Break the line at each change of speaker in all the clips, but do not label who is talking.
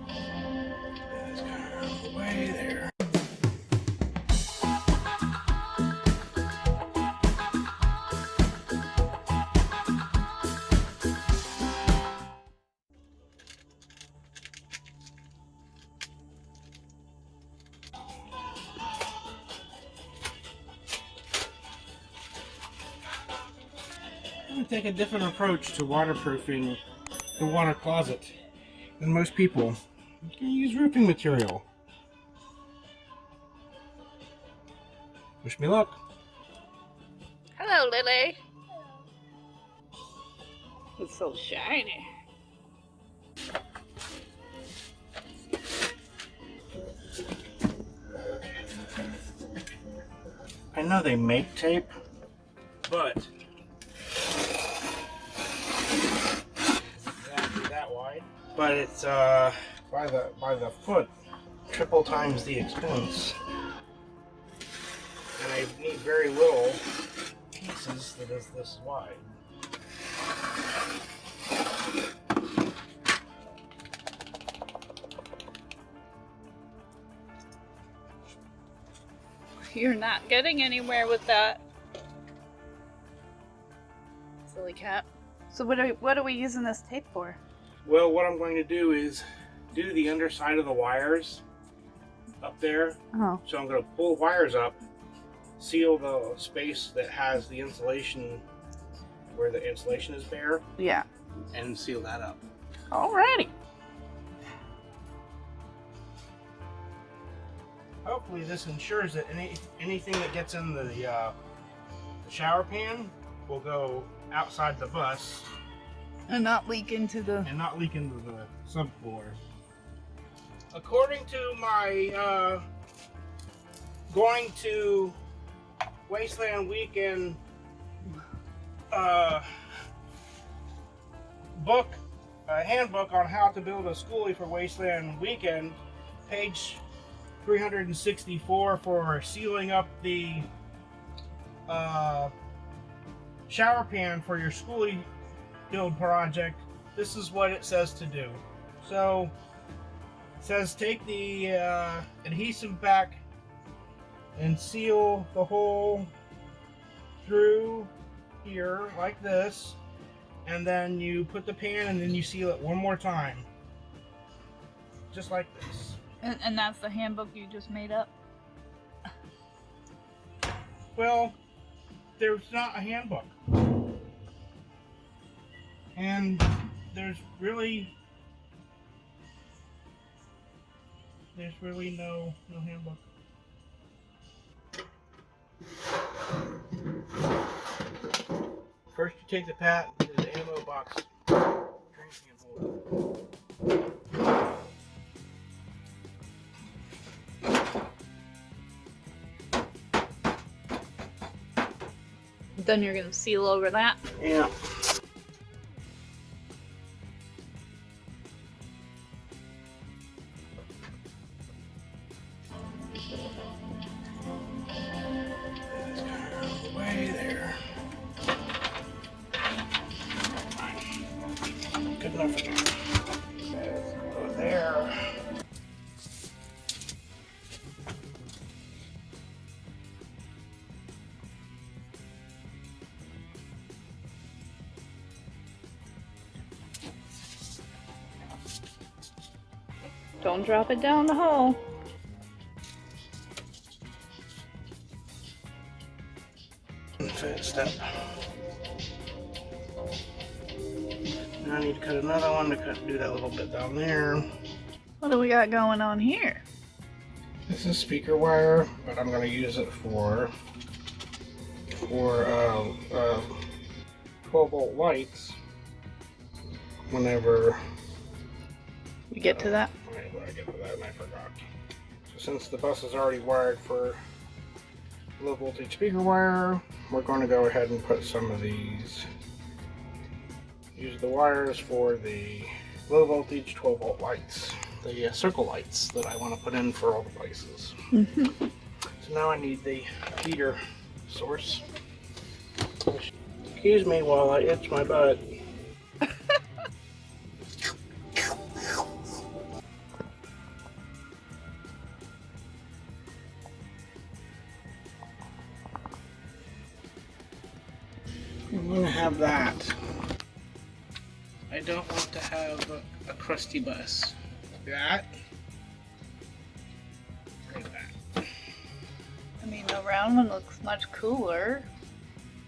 That's kind of way there. I'm going to take a different approach to waterproofing the water closet than most people. I'm going to use roofing material. Wish me luck.
Hello, Lily. It's so shiny.
I know they make tape, but exactly that wide. But it's by the foot, triple times the expense. And I need very little pieces that is this wide.
You're not getting anywhere with that. Silly cat. So what are we using this tape for?
Well, what I'm going to do is do the underside of the wires up there.
Oh.
So I'm going to pull wires up, seal the space that has the insulation, where the insulation is bare,
Yeah.
and seal that up.
Alrighty.
Hopefully this ensures that anything that gets in the shower pan will go outside the bus
And not leak into the...
and not leak into the subfloor. According to my going to Wasteland Weekend handbook on how to build a skoolie for Wasteland Weekend, page 364 for sealing up the shower pan for your skoolie build project. This is what it says to do. So it says take the adhesive back and seal the hole through here like this, and then you put the pan and then you seal it one more time, just like this.
And that's the handbook you just made up?
Well, there's not a handbook, and there's really no handbook. First, you take the pat to the ammo box drinking holder.
Then you're gonna seal over that?
Yeah. That's kind of way there. Good enough for now. Go there.
Don't drop it down the hole.
Fifth step. Now I need to cut another one to do that little bit down there.
What do we got going on here?
This is speaker wire, but I'm going to use it for 12-volt lights whenever
We get to that?
When I get to that, and I forgot. So since the bus is already wired for low voltage speaker wire, we're going to go ahead and put some of these, use the wires for the low voltage 12-volt lights, the circle lights that I want to put in for all the places.
Mm-hmm.
So now I need the heater source. Excuse me while I itch my butt. I'm gonna have that. I don't want to have a crusty bus. That. And that.
I mean, the round one looks much cooler.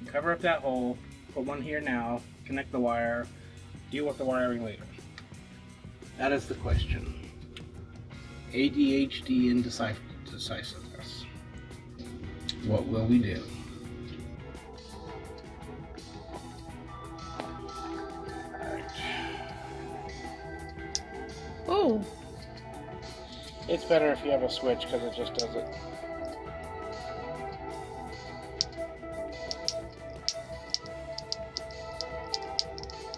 Cover up that hole, put one here now, connect the wire, deal with the wiring later. That is the question. ADHD indecisiveness. What will we do?
Oh,
It's better if you have a switch because it just does it.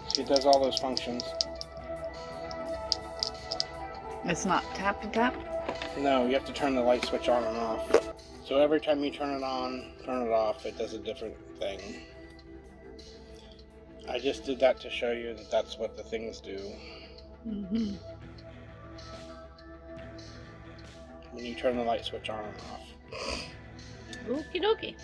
See, it does all those functions.
it's not tap to tap.
No, you have to turn the light switch on and off. So every time you turn it on, turn it off, it does a different thing. I just did that to show you that that's what the things do.
Mm-hmm.
When you turn the light switch on and off.
Okie dokie.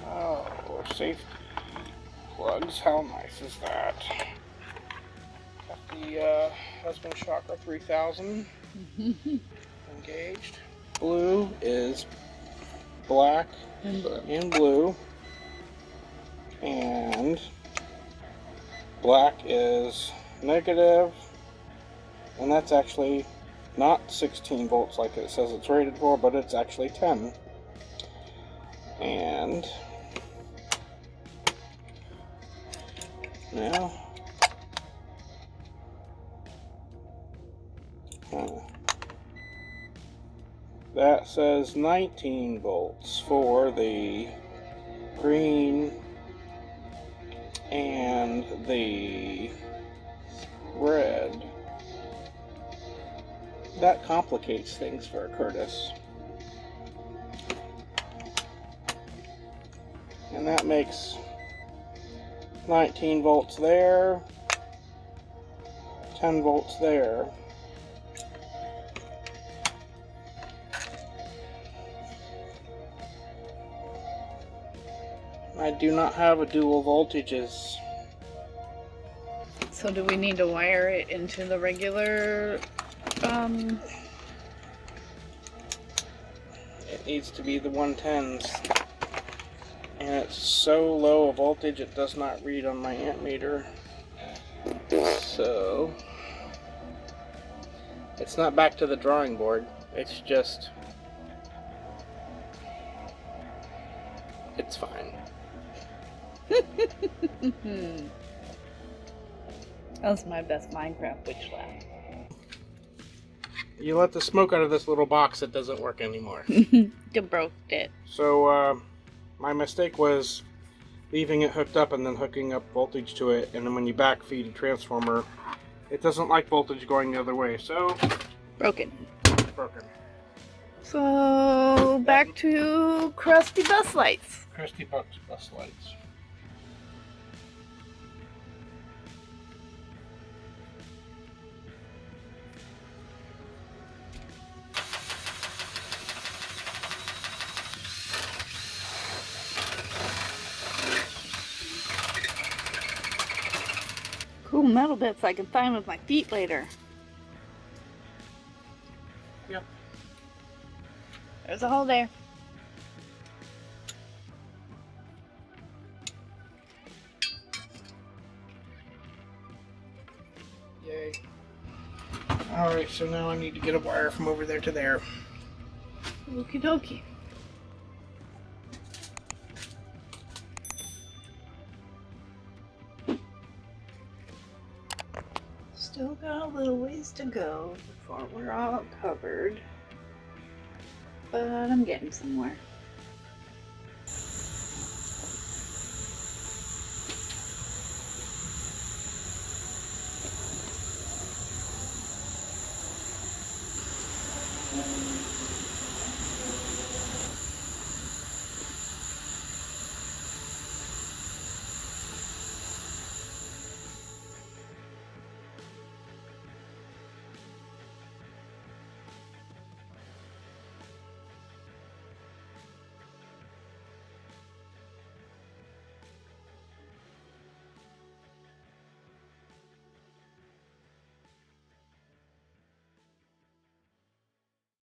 Oh, safety plugs. How nice is that? Got the husband shocker 3000 engaged. Blue is black and blue. And black is negative, and that's actually not 16 volts like it says it's rated for, but it's actually 10. And now that says 19 volts for the green and the red. That complicates things for Curtis. And that makes 19 volts there, 10 volts there. I do not have a dual voltages.
So do we need to wire it into the regular,
It needs to be the 110s. And it's so low a voltage it does not read on my amp meter. So it's not back to the drawing board. It's just, it's fine.
That's my best Minecraft witch laugh.
You let the smoke out of this little box, it doesn't work anymore.
You broke it.
So my mistake was leaving it hooked up and then hooking up voltage to it, and then when you backfeed a transformer, it doesn't like voltage going the other way, so
Broken.
it's broken.
So back to crusty bus lights.
Christy Buck's bus lights.
Cool metal bits I can find with my feet later.
Yep.
There's a hole there.
Yay. Alright, so now I need to get a wire from over there to there.
Okie dokie. Still got a little ways to go before we're all covered. But I'm getting somewhere.